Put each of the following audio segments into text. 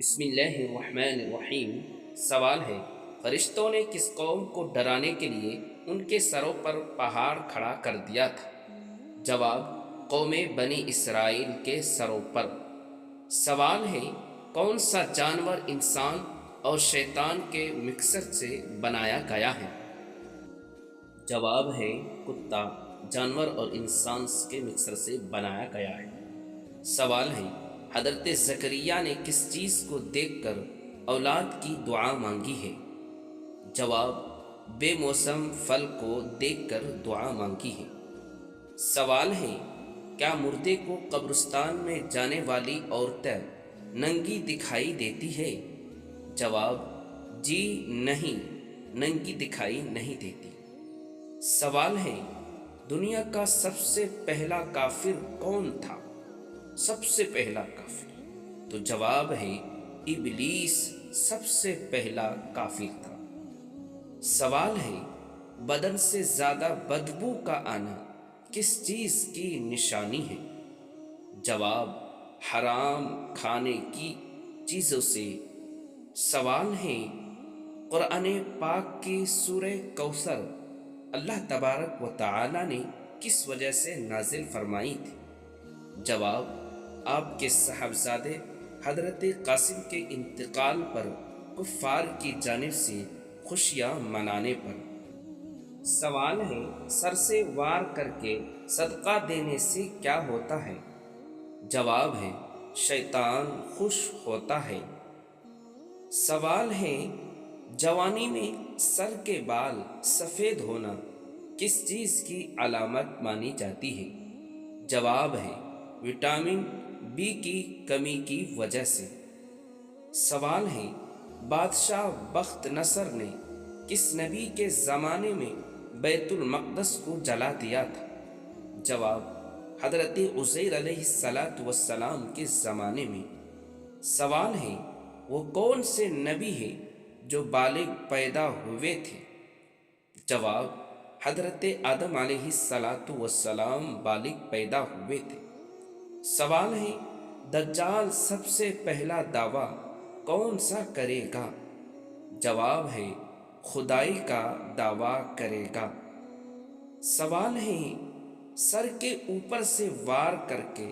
بسم اللہ الرحمن الرحیم۔ سوال ہے، فرشتوں نے کس قوم کو ڈرانے کے لیے ان کے سروں پر پہاڑ کھڑا کر دیا تھا؟ جواب، قوم بنی اسرائیل کے سروں پر۔ سوال ہے، کون سا جانور انسان اور شیطان کے مکسر سے بنایا گیا ہے؟ جواب ہے، کتا جانور اور انسان کے مکسر سے بنایا گیا ہے۔ سوال ہے، حضرت زکریا نے کس چیز کو دیکھ کر اولاد کی دعا مانگی ہے؟ جواب، بے موسم پھل کو دیکھ کر دعا مانگی ہے۔ سوال ہے، کیا مردے کو قبرستان میں جانے والی عورتیں ننگی دکھائی دیتی ہے؟ جواب، جی نہیں، ننگی دکھائی نہیں دیتی۔ سوال ہے، دنیا کا سب سے پہلا کافر کون تھا؟ سب سے پہلا کافر تو جواب ہے، ابلیس سب سے پہلا کافر تھا۔ سوال ہے، بدن سے زیادہ بدبو کا آنا کس چیز کی نشانی ہے؟ جواب، حرام کھانے کی چیزوں سے۔ سوال ہے، قرآن پاک کی سورہ کوثر اللہ تبارک و تعالی نے کس وجہ سے نازل فرمائی تھی؟ جواب، آپ کے صاحبزادے حضرت قاسم کے انتقال پر کفار کی جانب سے خوشیاں منانے پر۔ سوال ہے، سر سے وار کر کے صدقہ دینے سے کیا ہوتا ہے؟ جواب ہے، شیطان خوش ہوتا ہے۔ سوال ہے، جوانی میں سر کے بال سفید ہونا کس چیز کی علامت مانی جاتی ہے؟ جواب ہے، وٹامن بی کی کمی کی وجہ سے۔ سوال ہے، بادشاہ بخت نصر نے کس نبی کے زمانے میں بیت المقدس کو جلا دیا تھا؟ جواب، حضرت عزیر علیہ السلام کے زمانے میں۔ سوال ہے، وہ کون سے نبی ہے جو بالغ پیدا ہوئے تھے؟ جواب، حضرت آدم علیہ السلام بالغ پیدا ہوئے تھے۔ سوال ہے، دجال سب سے پہلا دعویٰ کون سا کرے گا؟ جواب ہے، خدائی کا دعویٰ کرے گا۔ سوال ہے، سر کے اوپر سے وار کر کے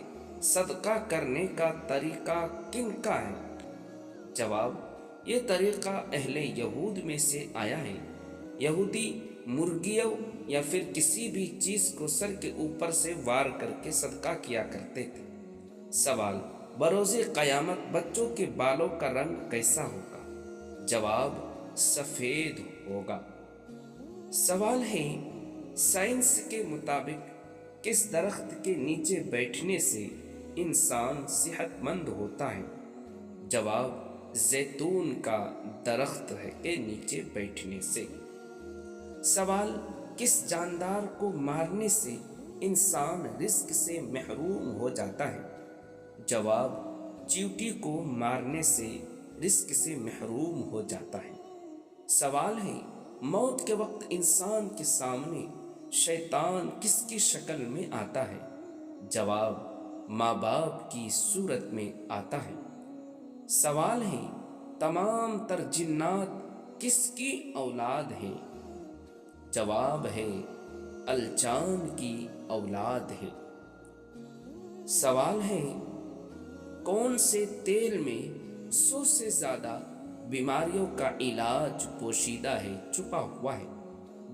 صدقہ کرنے کا طریقہ کن کا ہے؟ جواب، یہ طریقہ اہل یہود میں سے آیا ہے۔ یہودی مرغیوں یا پھر کسی بھی چیز کو سر کے اوپر سے وار کر کے صدقہ کیا کرتے تھے۔ سوال، بروز قیامت بچوں کے بالوں کا رنگ کیسا ہوگا؟ جواب، سفید ہوگا۔ سوال ہے، سائنس کے مطابق کس درخت کے نیچے بیٹھنے سے انسان صحت مند ہوتا ہے؟ جواب، زیتون کا درخت کے نیچے بیٹھنے سے۔ سوال، کس جاندار کو مارنے سے انسان رزق سے محروم ہو جاتا ہے؟ جواب، چیونٹی کو مارنے سے رزق سے محروم ہو جاتا ہے۔ سوال ہے، موت کے وقت انسان کے سامنے شیطان کس کی شکل میں آتا ہے؟ جواب، ماں باپ کی صورت میں آتا ہے۔ سوال ہے، تمام تر جنات کس کی اولاد ہیں؟ جواب ہے، الجان کی اولاد ہے۔ سوال ہے، کون سے تیل میں 100 سے زیادہ بیماریوں کا علاج پوشیدہ ہے، چھپا ہوا ہے؟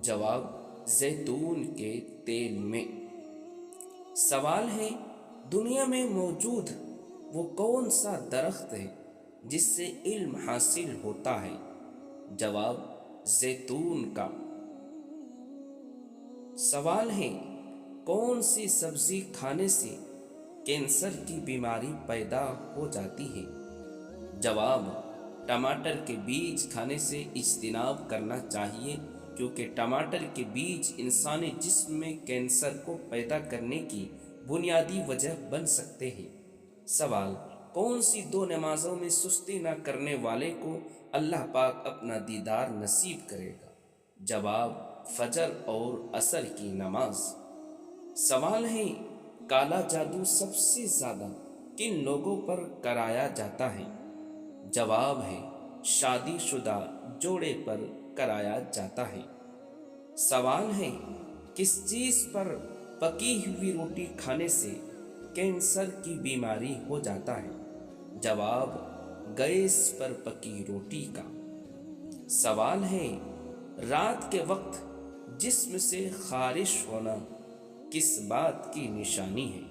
جواب، زیتون کے تیل میں۔ سوال ہے، دنیا میں موجود وہ کون سا درخت ہے جس سے علم حاصل ہوتا ہے؟ جواب، زیتون کا۔ سوال ہے، کون سی سبزی کھانے سے کینسر کی بیماری پیدا ہو جاتی ہے؟ جواب، ٹماٹر کے بیج کھانے سے اجتناب کرنا چاہیے، کیونکہ ٹماٹر کے بیج انسانی جسم میں کینسر کو پیدا کرنے کی بنیادی وجہ بن سکتے ہیں۔ سوال، کون سی 2 نمازوں میں سستی نہ کرنے والے کو اللہ پاک اپنا دیدار نصیب کرے گا؟ جواب، فجر اور عصر کی نماز۔ سوال ہے، کالا جادو سب سے زیادہ کن لوگوں پر کرایا جاتا ہے؟ جواب ہے شادی شدہ جوڑے پر کرایا جاتا ہے۔ سوال ہے کس چیز پر پکی ہوئی روٹی کھانے سے کینسر کی بیماری ہو جاتا ہے؟ جواب گیس پر پکی روٹی کا۔ سوال ہے رات کے وقت جسم سے خارش ہونا کس بات کی نشانی ہے؟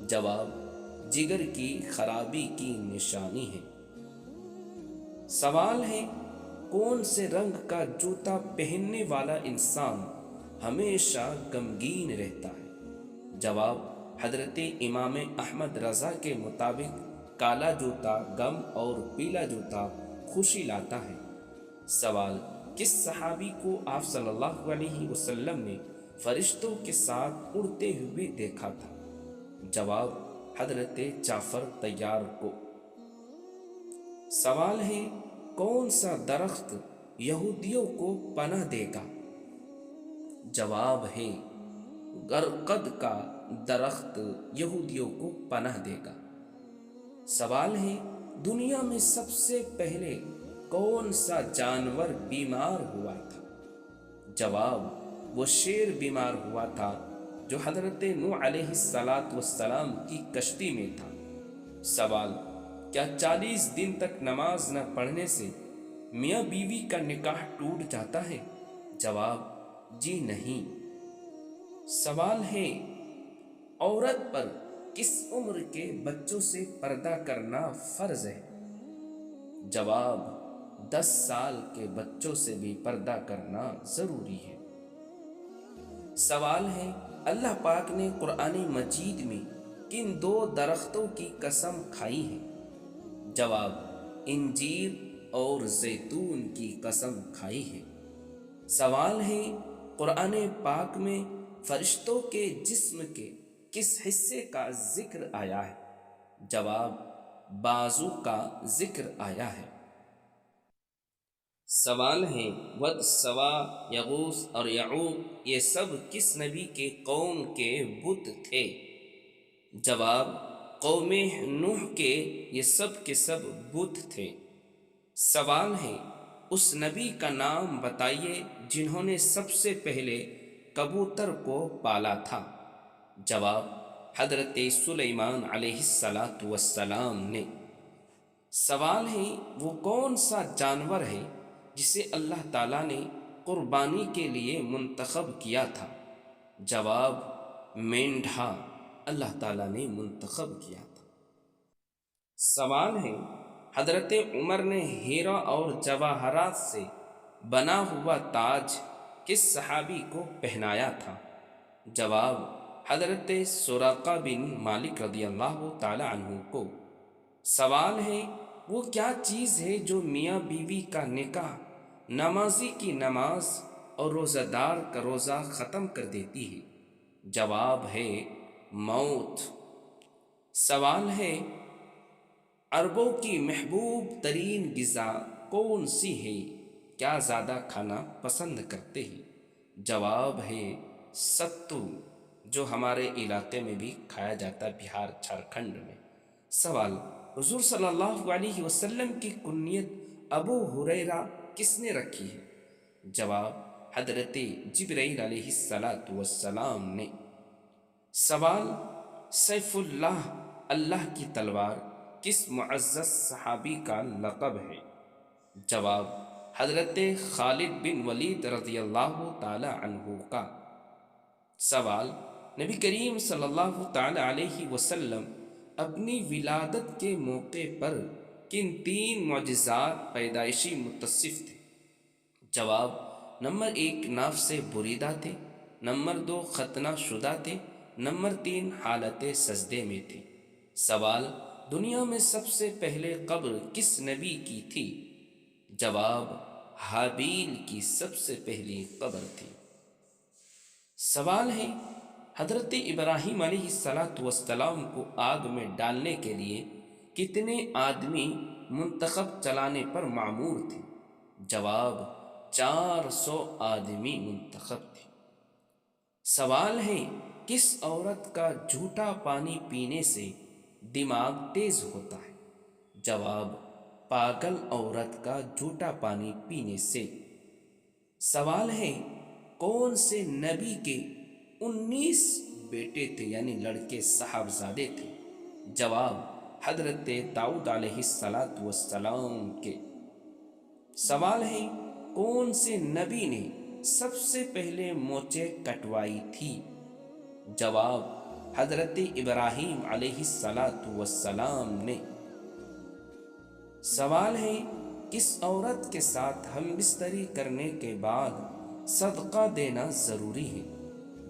جواب جگر کی خرابی کی نشانی ہے۔ سوال ہے کون سے رنگ کا جوتا پہننے والا انسان ہمیشہ غمگین رہتا ہے؟ جواب حضرت امام احمد رضا کے مطابق کالا جوتا غم اور پیلا جوتا خوشی لاتا ہے۔ سوال کس صحابی کو آپ صلی اللہ علیہ وسلم نے فرشتوں کے ساتھ اڑتے ہوئے دیکھا تھا؟ جواب حضرت جعفر طیار کو۔ سوال ہے کون سا درخت یہودیوں کو پناہ دے گا؟ جواب ہے غرقد کا درخت یہودیوں کو پناہ دے گا۔ سوال ہے دنیا میں سب سے پہلے کون سا جانور بیمار ہوا تھا؟ جواب وہ شیر بیمار ہوا تھا جو حضرت نوح علیہ السلام کی کشتی میں تھا۔ سوال کیا 40 دن تک نماز نہ پڑھنے سے میاں بیوی کا نکاح ٹوٹ جاتا ہے؟ جواب جی نہیں۔ سوال ہے عورت پر کس عمر کے بچوں سے پردہ کرنا فرض ہے؟ جواب 10 سال کے بچوں سے بھی پردہ کرنا ضروری ہے۔ سوال ہے اللہ پاک نے قرآن مجید میں کن 2 درختوں کی قسم کھائی ہے؟ جواب انجیر اور زیتون کی قسم کھائی ہے۔ سوال ہے قرآن پاک میں فرشتوں کے جسم کے کس حصے کا ذکر آیا ہے؟ جواب بازو کا ذکر آیا ہے۔ سوال ہے ود، سوا، یغوث اور یعوق یہ سب کس نبی کے قوم کے بت تھے؟ جواب قوم نوح کے یہ سب کے سب بت تھے۔ سوال ہے اس نبی کا نام بتائیے جنہوں نے سب سے پہلے کبوتر کو پالا تھا؟ جواب حضرت سلیمان علیہ السلام نے۔ سوال ہے وہ کون سا جانور ہے جسے اللہ تعالیٰ نے قربانی کے لیے منتخب کیا تھا؟ جواب مینڈھا اللہ تعالیٰ نے منتخب کیا تھا۔ سوال ہے حضرت عمر نے ہیرا اور جواہرات سے بنا ہوا تاج کس صحابی کو پہنایا تھا؟ جواب حضرت سراقہ بن مالک رضی اللہ تعالی عنہ کو۔ سوال ہے وہ کیا چیز ہے جو میاں بیوی کا نکاح، نمازی کی نماز اور روزہ دار کا روزہ ختم کر دیتی ہے؟ جواب ہے موت۔ سوال ہے عربوں کی محبوب ترین غذا کون سی ہے؟ کیا زیادہ کھانا پسند کرتے ہیں؟ جواب ہے ستو، جو ہمارے علاقے میں بھی کھایا جاتا ہے، بہار جھارکھنڈ میں۔ سوال حضور صلی اللہ علیہ وسلم کی کنیت ابو ہریرہ کس نے رکھی ہے؟ جواب حضرت جبرائیل علیہ السلام نے۔ سوال سیف اللہ، اللہ کی تلوار کس معزز صحابی کا لقب ہے؟ جواب حضرت خالد بن ولید رضی اللہ تعالی عنہ کا۔ سوال نبی کریم صلی اللہ تعالی علیہ وسلم اپنی ولادت کے موقع پر کن 3 معجزات پیدائشی متصف تھے؟ جواب نمبر 1 ناف سے بریدہ تھے، نمبر 2 ختنہ شدہ تھے، نمبر 3 حالت سجدے میں تھے۔ سوال دنیا میں سب سے پہلے قبر کس نبی کی تھی؟ جواب حابیل کی سب سے پہلی قبر تھی۔ سوال ہے حضرت ابراہیم علیہ السلام کو آگ میں ڈالنے کے لیے کتنے آدمی منتخب چلانے پر معمور تھے؟ جواب 400 آدمی منتخب تھے۔ سوال ہے کس عورت کا جھوٹا پانی پینے سے دماغ تیز ہوتا ہے؟ جواب پاگل عورت کا جھوٹا پانی پینے سے۔ سوال ہے کون سے نبی کے 19 بیٹے تھے یعنی لڑکے صاحبزادے تھے؟ جواب حضرت داؤد علیہ السلام کے۔ سوال ہے کون سے نبی نے سب سے پہلے مونچھیں کٹوائی تھی؟ جواب حضرت ابراہیم علیہ السلام نے۔ سوال ہے کس عورت کے ساتھ ہم بستری کرنے کے بعد صدقہ دینا ضروری ہے؟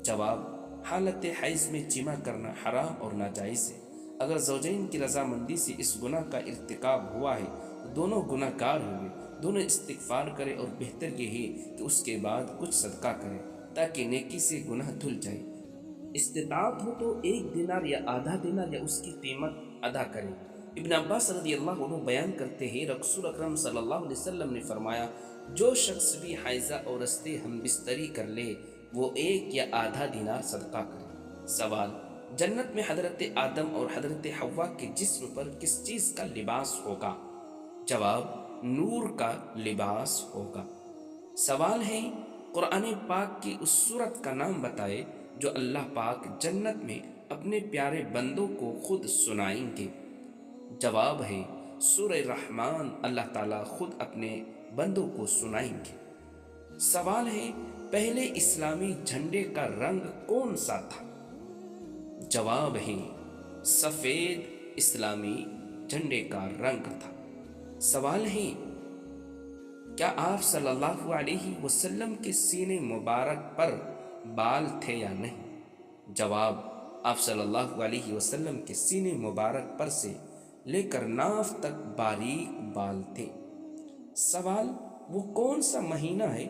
جواب حالت حیض میں جمع کرنا حرام اور ناجائز ہے۔ اگر زوجین کی رضامندی سے اس گناہ کا ارتکاب ہوا ہے تو دونوں گناہ گار ہوئے، دونوں استغفار کرے اور بہتر یہ ہے کہ اس کے بعد کچھ صدقہ کرے تاکہ نیکی سے گناہ دھل جائے۔ استطاعت ہو تو 1 دینار یا آدھا دینار یا اس کی قیمت ادا کرے۔ ابن عباس رضی اللہ عنہ بیان کرتے ہیں رسول اکرم صلی اللہ علیہ وسلم نے فرمایا جو شخص بھی حائضہ عورت سے ہم بستری کر لے وہ 1 یا آدھا دینار صدقہ کرے۔ سوال جنت میں حضرت آدم اور حضرت حوا کے جسم پر کس چیز کا لباس ہوگا؟ جواب نور کا لباس ہوگا۔ سوال ہے قرآن پاک کی اس سورت کا نام بتائے جو اللہ پاک جنت میں اپنے پیارے بندوں کو خود سنائیں گے۔ جواب ہے سورہ رحمان، اللہ تعالیٰ خود اپنے بندوں کو سنائیں گے۔ سوال ہے پہلے اسلامی جھنڈے کا رنگ کون سا تھا؟ جواب ہے سفید اسلامی جھنڈے کا رنگ تھا۔ سوال ہے کیا آپ صلی اللہ علیہ وسلم کے سینے مبارک پر بال تھے یا نہیں؟ جواب آپ صلی اللہ علیہ وسلم کے سینے مبارک پر سے لے کر ناف تک باریک بال تھے۔ سوال وہ کون سا مہینہ ہے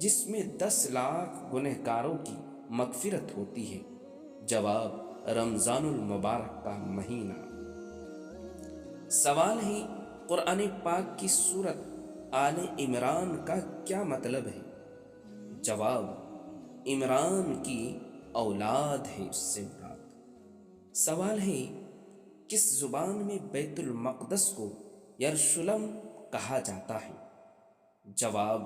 جس میں 10 لاکھ گنہگاروں کی مغفرت ہوتی ہے؟ جواب رمضان المبارک کا مہینہ۔ سوال ہے قرآن پاک کی سورت آل عمران کا کیا مطلب ہے؟ جواب عمران کی اولاد ہے اس سے مراد۔ سوال ہے کس زبان میں بیت المقدس کو یروشلم کہا جاتا ہے؟ جواب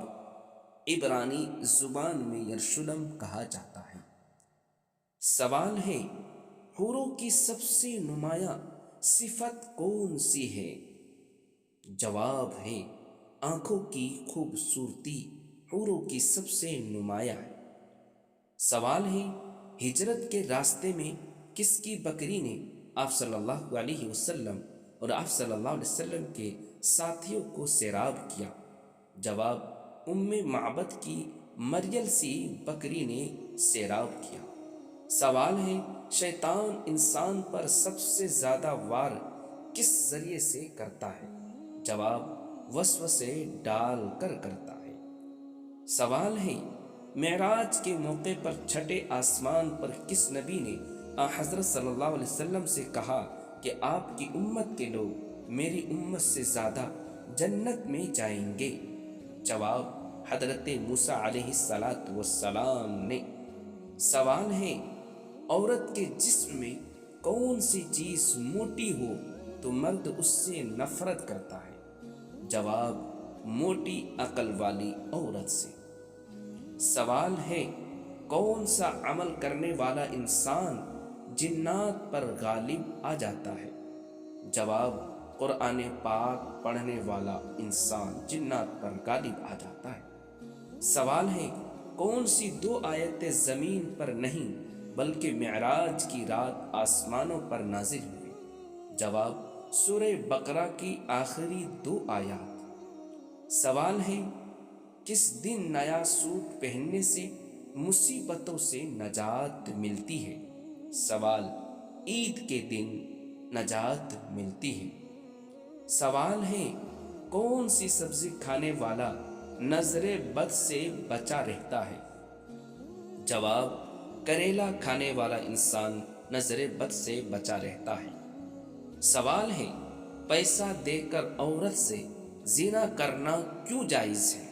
عبرانی زبان میں یروشلم کہا جاتا ہے۔ سوال ہے حوروں کی سب سے نمایاں صفت کون سی ہے؟ جواب ہے آنکھوں کی خوبصورتی حوروں کی سب سے نمایاں ہے۔ سوال ہے ہجرت کے راستے میں کس کی بکری نے آپ صلی اللہ علیہ وسلم اور آپ صلی اللہ علیہ وسلم کے ساتھیوں کو سیراب کیا؟ جواب ام معبد کی مریل سی بکری نے سیراب کیا۔ سوال ہے شیطان انسان پر سب سے زیادہ وار کس ذریعے سے کرتا ہے؟ جواب وسوسے ڈال کر کرتا ہے۔ سوال ہے معراج کے موقع پر چھٹے آسمان پر کس نبی نے حضرت صلی اللہ علیہ وسلم سے کہا کہ آپ کی امت کے لوگ میری امت سے زیادہ جنت میں جائیں گے؟ جواب حضرت موسیٰ علیہ السلام نے۔ سوال ہے عورت کے جسم میں کون سی چیز موٹی ہو تو مرد اس سے نفرت کرتا ہے؟ جواب موٹی عقل والی عورت سے۔ سوال ہے کون سا عمل کرنے والا انسان جنات پر غالب آ جاتا ہے؟ جواب قرآن پاک پڑھنے والا انسان جنات پر غالب آ جاتا ہے۔ سوال ہے کون سی 2 آیتیں زمین پر نہیں بلکہ معراج کی رات آسمانوں پر نازل ہوئی؟ جواب سورہ بقرہ کی آخری 2 آیات۔ سوال ہے کس دن نیا سوٹ پہننے سے مصیبتوں سے نجات ملتی ہے؟ سوال عید کے دن نجات ملتی ہے۔ سوال ہے کون سی سبزی کھانے والا نظر بد سے بچا رہتا ہے؟ جواب کریلا کھانے والا انسان نظر بد سے بچا رہتا ہے۔ سوال ہے پیسہ دے کر عورت سے زنا کرنا کیوں جائز ہے؟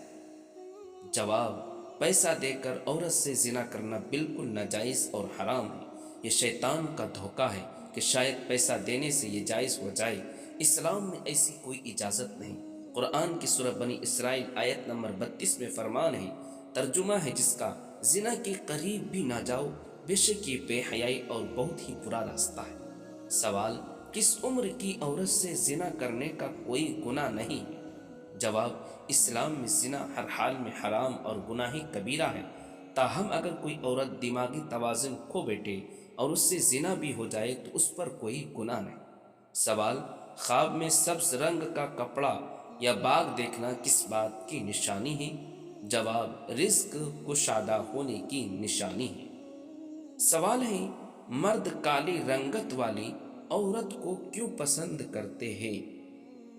جواب پیسہ دے کر عورت سے زنا کرنا بالکل ناجائز اور حرام ہے۔ یہ شیطان کا دھوکہ ہے کہ شاید پیسہ دینے سے یہ جائز ہو جائے، اسلام میں ایسی کوئی اجازت نہیں۔ قرآن کی سورہ بنی اسرائیل آیت نمبر 32 میں فرمان ہے، ترجمہ ہے جس کا، زنا کے قریب بھی نہ جاؤ، بے شک یہ بے حیائی اور بہت ہی برا راستہ ہے۔ سوال، کس عمر کی عورت سے زنا کرنے کا کوئی گناہ نہیں ہے؟ جواب، اسلام میں زنا ہر حال میں حرام اور گناہ کبیرہ ہے، تاہم اگر کوئی عورت دماغی توازن کھو بیٹھے اور اس سے زنا بھی ہو جائے تو اس پر کوئی گناہ نہیں۔ سوال، خواب میں سبز رنگ کا کپڑا یا باغ دیکھنا کس بات کی نشانی ہے؟ جواب، رزق کشادہ ہونے کی نشانی ہے۔ سوال ہے، مرد کالی رنگت والی عورت کو کیوں پسند کرتے ہیں؟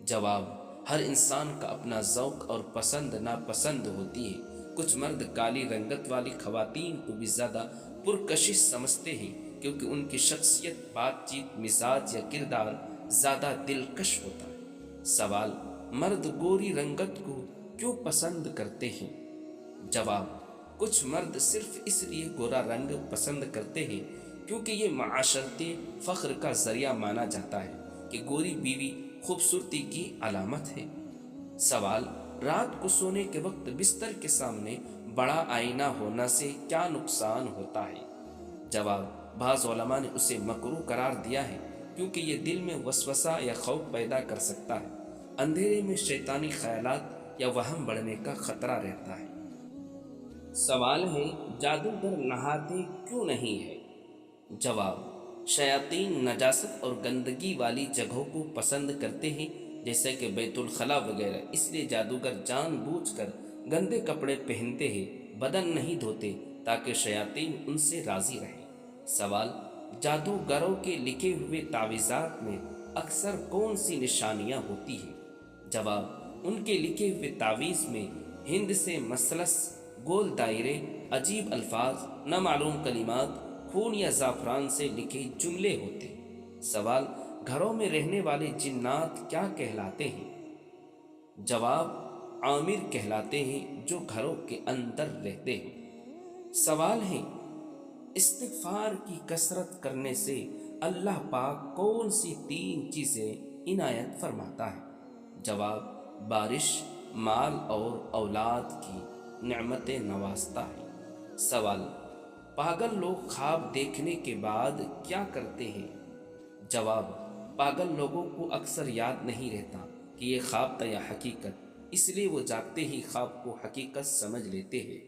جواب، ہر انسان کا اپنا ذوق اور پسند ناپسند ہوتی ہے۔ کچھ مرد کالی رنگت والی خواتین کو بھی زیادہ پرکشش سمجھتے ہیں کیونکہ ان کی شخصیت، بات چیت، مزاج یا کردار زیادہ دلکش ہوتا ہے۔ سوال، مرد گوری رنگت کو کیوں پسند کرتے ہیں؟ جواب، کچھ مرد صرف اس لیے گورا رنگ پسند کرتے ہیں کیونکہ یہ معاشرتی فخر کا ذریعہ مانا جاتا ہے کہ گوری بیوی خوبصورتی کی علامت ہے۔ سوال، رات کو سونے کے وقت بستر کے سامنے بڑا آئینہ ہونا سے کیا نقصان ہوتا ہے؟ جواب، بعض علماء نے اسے مکروہ قرار دیا ہے کیونکہ یہ دل میں وسوسہ یا خوف پیدا کر سکتا ہے۔ اندھیرے میں شیطانی خیالات یا وہم بڑھنے کا خطرہ رہتا ہے۔ سوال ہے، جادوگر نہاتے کیوں نہیں ہے؟ جواب، شیاطین نجاست اور گندگی والی جگہوں کو پسند کرتے ہیں جیسے کہ بیت الخلا وغیرہ، اس لیے جادوگر جان بوجھ کر گندے کپڑے پہنتے ہیں، بدن نہیں دھوتے تاکہ شیاطین ان سے راضی رہیں۔ سوال، جادوگروں کے لکھے ہوئے تعویذات میں اکثر کون سی نشانیاں ہوتی ہیں؟ جواب، ان کے لکھے ہوئے تعویذ میں ہند سے مثلث، گول دائرے، عجیب الفاظ، نامعلوم کلمات، خون یا زعفران سے لکھے جملے ہوتے ہیں۔ سوال، گھروں میں رہنے والے جنات کیا کہلاتے ہیں؟ جواب، عامر کہلاتے ہیں جو گھروں کے اندر رہتے ہیں۔ سوال ہے، استغفار کی کثرت کرنے سے اللہ پاک کون سی 3 چیزیں عنایت فرماتا ہے؟ جواب، بارش، مال اور اولاد کی نعمتیں نوازتا ہے۔ سوال، پاگل لوگ خواب دیکھنے کے بعد کیا کرتے ہیں؟ جواب، پاگل لوگوں کو اکثر یاد نہیں رہتا کہ یہ خواب تھا یا حقیقت، اس لیے وہ جاگتے ہی خواب کو حقیقت سمجھ لیتے ہیں۔